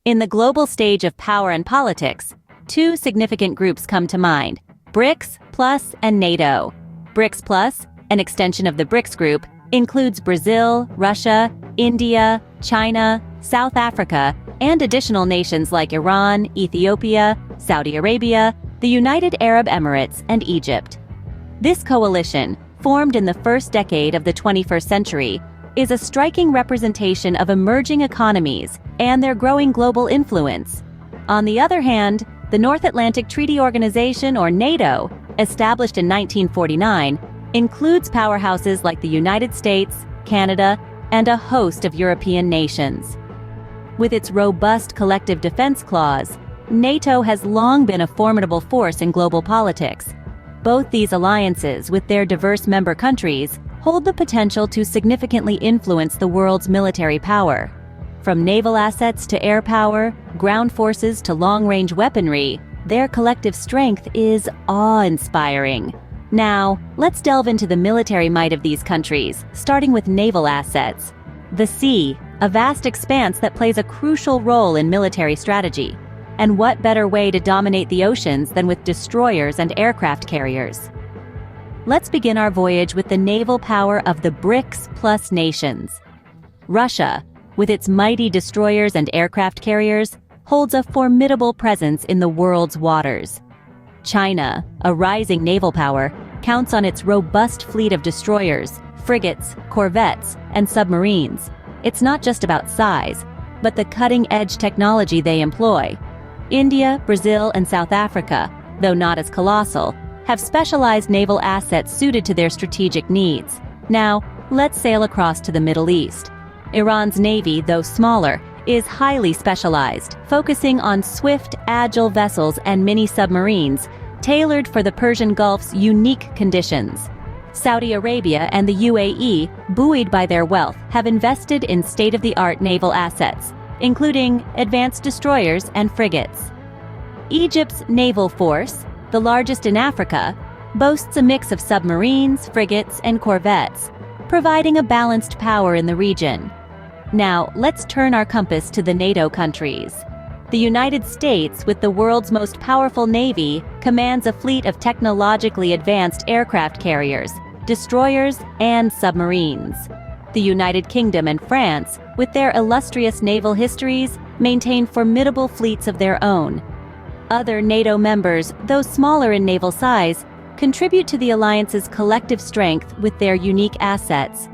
In the global stage of power and politics, two significant groups come to mind: BRICS Plus and NATO. BRICS Plus, an extension of the BRICS group, includes Brazil, Russia, India, China, South Africa, and additional nations like Iran, Ethiopia, Saudi Arabia, the United Arab Emirates, and Egypt. This coalition, formed in the first decade of the 21st century, is a striking representation of emerging economies and their growing global influence. On the other hand, the North Atlantic Treaty Organization, or NATO, established in 1949, includes powerhouses like the United States, Canada, and a host of European nations. With its robust collective defense clause, NATO has long been a formidable force in global politics. Both these alliances, with their diverse member countries, hold the potential to significantly influence the world's military power. From naval assets to air power, ground forces to long-range weaponry, their collective strength is awe-inspiring. Now, let's delve into the military might of these countries, starting with naval assets. The sea, a vast expanse that plays a crucial role in military strategy. And what better way to dominate the oceans than with destroyers and aircraft carriers? Let's begin our voyage with the naval power of the BRICS Plus nations. Russia, with its mighty destroyers and aircraft carriers, holds a formidable presence in the world's waters. China, a rising naval power, counts on its robust fleet of destroyers, frigates, corvettes, and submarines. It's not just about size, but the cutting-edge technology they employ. India, Brazil, and South Africa, though not as colossal, have specialized naval assets suited to their strategic needs. Now, let's sail across to the Middle East. Iran's navy, though smaller, is highly specialized, focusing on swift, agile vessels and mini-submarines tailored for the Persian Gulf's unique conditions. Saudi Arabia and the UAE, buoyed by their wealth, have invested in state-of-the-art naval assets, including advanced destroyers and frigates. Egypt's naval force, the largest in Africa, boasts a mix of submarines, frigates, and corvettes, providing a balanced power in the region. Now, let's turn our compass to the NATO countries. The United States, with the world's most powerful navy, commands a fleet of technologically advanced aircraft carriers, destroyers, and submarines. The United Kingdom and France, with their illustrious naval histories, maintain formidable fleets of their own. Other NATO members, though smaller in naval size, contribute to the alliance's collective strength with their unique assets.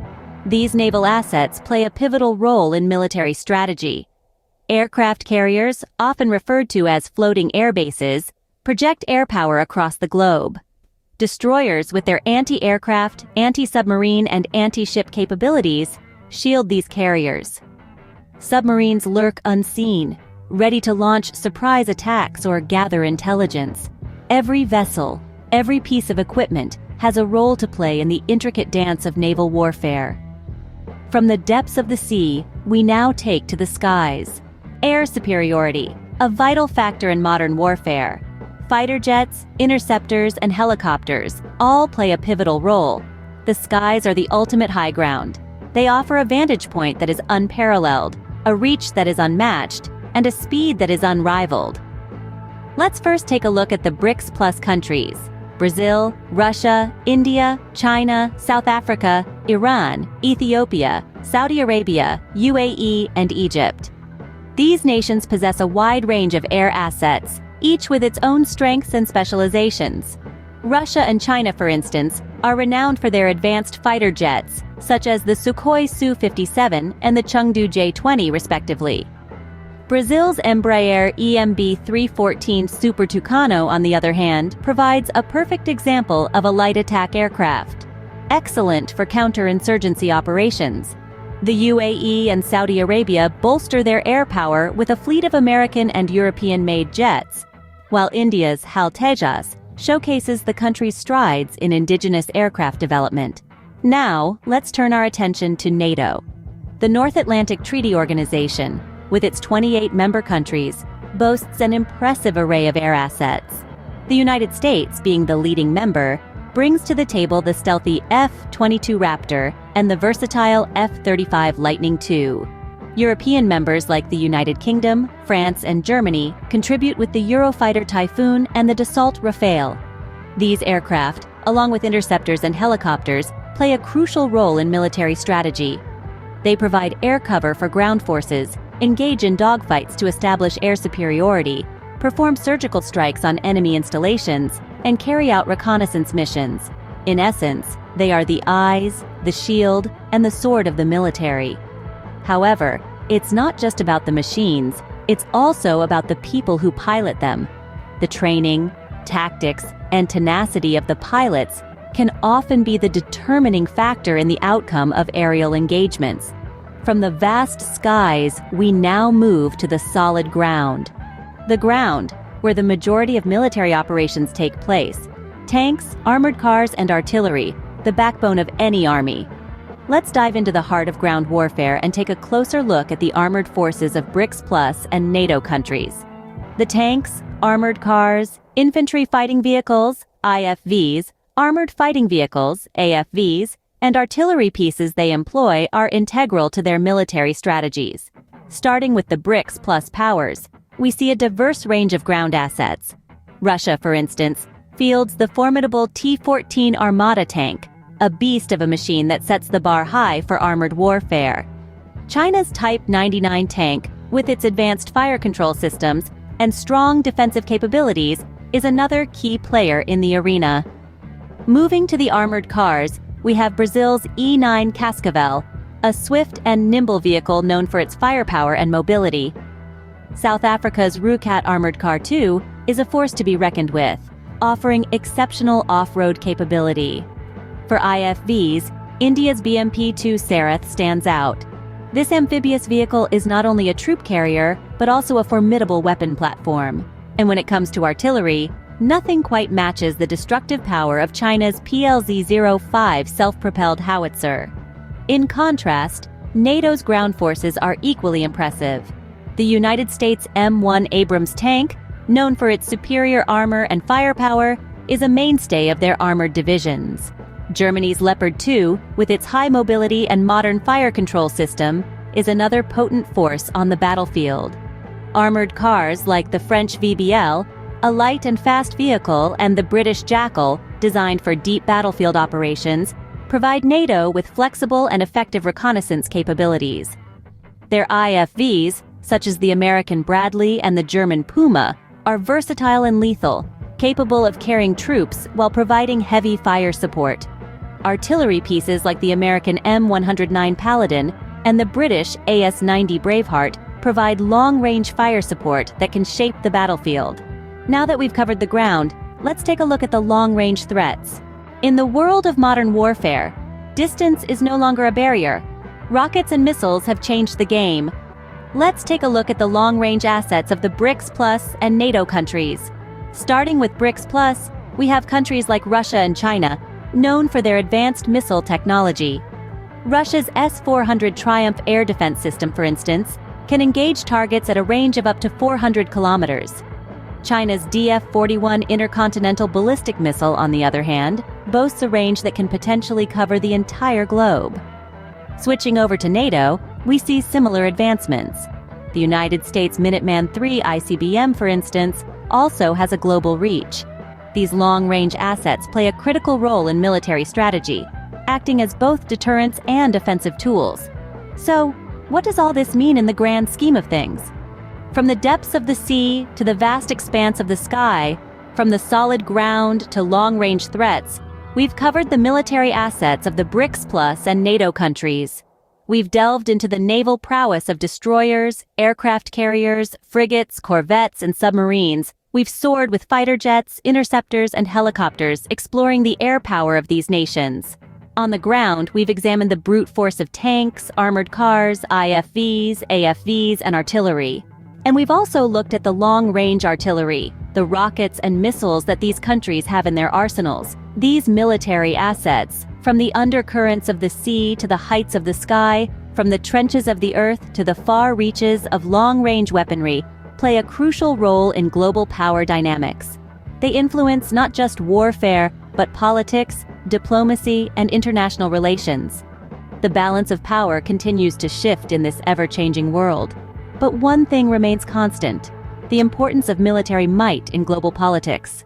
These naval assets play a pivotal role in military strategy. Aircraft carriers, often referred to as floating air bases, project air power across the globe. Destroyers, with their anti-aircraft, anti-submarine, and anti-ship capabilities, shield these carriers. Submarines lurk unseen, ready to launch surprise attacks or gather intelligence. Every vessel, every piece of equipment, has a role to play in the intricate dance of naval warfare. From the depths of the sea, we now take to the skies. Air superiority, a vital factor in modern warfare. Fighter jets, interceptors, and helicopters all play a pivotal role. The skies are the ultimate high ground. They offer a vantage point that is unparalleled, a reach that is unmatched, and a speed that is unrivaled. Let's first take a look at the BRICS Plus countries: Brazil, Russia, India, China, South Africa, Iran, Ethiopia, Saudi Arabia, UAE, and Egypt. These nations possess a wide range of air assets, each with its own strengths and specializations. Russia and China, for instance, are renowned for their advanced fighter jets, such as the Sukhoi Su-57 and the Chengdu J-20, respectively. Brazil's Embraer EMB 314 Super Tucano, on the other hand, provides a perfect example of a light attack aircraft, excellent for counterinsurgency operations. The UAE and Saudi Arabia bolster their air power with a fleet of American and European-made jets, while India's HAL Tejas showcases the country's strides in indigenous aircraft development. Now, let's turn our attention to NATO. The North Atlantic Treaty Organization, with its 28 member countries, boasts an impressive array of air assets. The United States, being the leading member, brings to the table the stealthy F-22 Raptor and the versatile F-35 Lightning II. European members like the United Kingdom, France, and Germany contribute with the Eurofighter Typhoon and the Dassault Rafale. These aircraft, along with interceptors and helicopters, play a crucial role in military strategy. They provide air cover for ground forces, engage in dogfights to establish air superiority, perform surgical strikes on enemy installations, and carry out reconnaissance missions. In essence, they are the eyes, the shield, and the sword of the military. However, it's not just about the machines, it's also about the people who pilot them. The training, tactics, and tenacity of the pilots can often be the determining factor in the outcome of aerial engagements. From the vast skies, we now move to the solid ground. The ground, where the majority of military operations take place. Tanks, armored cars, and artillery, the backbone of any army. Let's dive into the heart of ground warfare and take a closer look at the armored forces of BRICS Plus and NATO countries. The tanks, armored cars, infantry fighting vehicles, IFVs, armored fighting vehicles, AFVs, and artillery pieces they employ are integral to their military strategies. Starting with the BRICS Plus powers, we see a diverse range of ground assets. Russia, for instance, fields the formidable T-14 Armata tank, a beast of a machine that sets the bar high for armored warfare. China's Type 99 tank, with its advanced fire control systems and strong defensive capabilities, is another key player in the arena. Moving to the armored cars, we have Brazil's E9 Cascavel, a swift and nimble vehicle known for its firepower and mobility. South Africa's Rucat Armored Car 2 is a force to be reckoned with, offering exceptional off-road capability. For IFVs, India's BMP-2 Sarath stands out. This amphibious vehicle is not only a troop carrier, but also a formidable weapon platform. And when it comes to artillery, nothing quite matches the destructive power of China's PLZ-05 self-propelled howitzer. In contrast, NATO's ground forces are equally impressive. The United States M1 Abrams tank, known for its superior armor and firepower, is a mainstay of their armored divisions. Germany's Leopard 2, with its high mobility and modern fire control system, is another potent force on the battlefield. Armored cars like the French VBL, a light and fast vehicle, and the British Jackal, designed for deep battlefield operations, provide NATO with flexible and effective reconnaissance capabilities. Their IFVs, such as the American Bradley and the German Puma, are versatile and lethal, capable of carrying troops while providing heavy fire support. Artillery pieces like the American M109 Paladin and the British AS-90 Braveheart provide long-range fire support that can shape the battlefield. Now that we've covered the ground, let's take a look at the long-range threats. In the world of modern warfare, distance is no longer a barrier. Rockets and missiles have changed the game. Let's take a look at the long-range assets of the BRICS Plus and NATO countries. Starting with BRICS Plus, we have countries like Russia and China, known for their advanced missile technology. Russia's S-400 Triumph air defense system, for instance, can engage targets at a range of up to 400 kilometers. China's DF-41 intercontinental ballistic missile, on the other hand, boasts a range that can potentially cover the entire globe. Switching over to NATO, we see similar advancements. The United States Minuteman III ICBM, for instance, also has a global reach. These long-range assets play a critical role in military strategy, acting as both deterrents and offensive tools. So, what does all this mean in the grand scheme of things? From the depths of the sea to the vast expanse of the sky, from the solid ground to long-range threats, we've covered the military assets of the BRICS Plus and NATO countries. We've delved into the naval prowess of destroyers, aircraft carriers, frigates, corvettes, and submarines. We've soared with fighter jets, interceptors, and helicopters, exploring the air power of these nations. On the ground, we've examined the brute force of tanks, armored cars, IFVs, AFVs, and artillery. And we've also looked at the long-range artillery, the rockets and missiles that these countries have in their arsenals. These military assets, from the undercurrents of the sea to the heights of the sky, from the trenches of the earth to the far reaches of long-range weaponry, play a crucial role in global power dynamics. They influence not just warfare, but politics, diplomacy, and international relations. The balance of power continues to shift in this ever-changing world. But one thing remains constant: the importance of military might in global politics.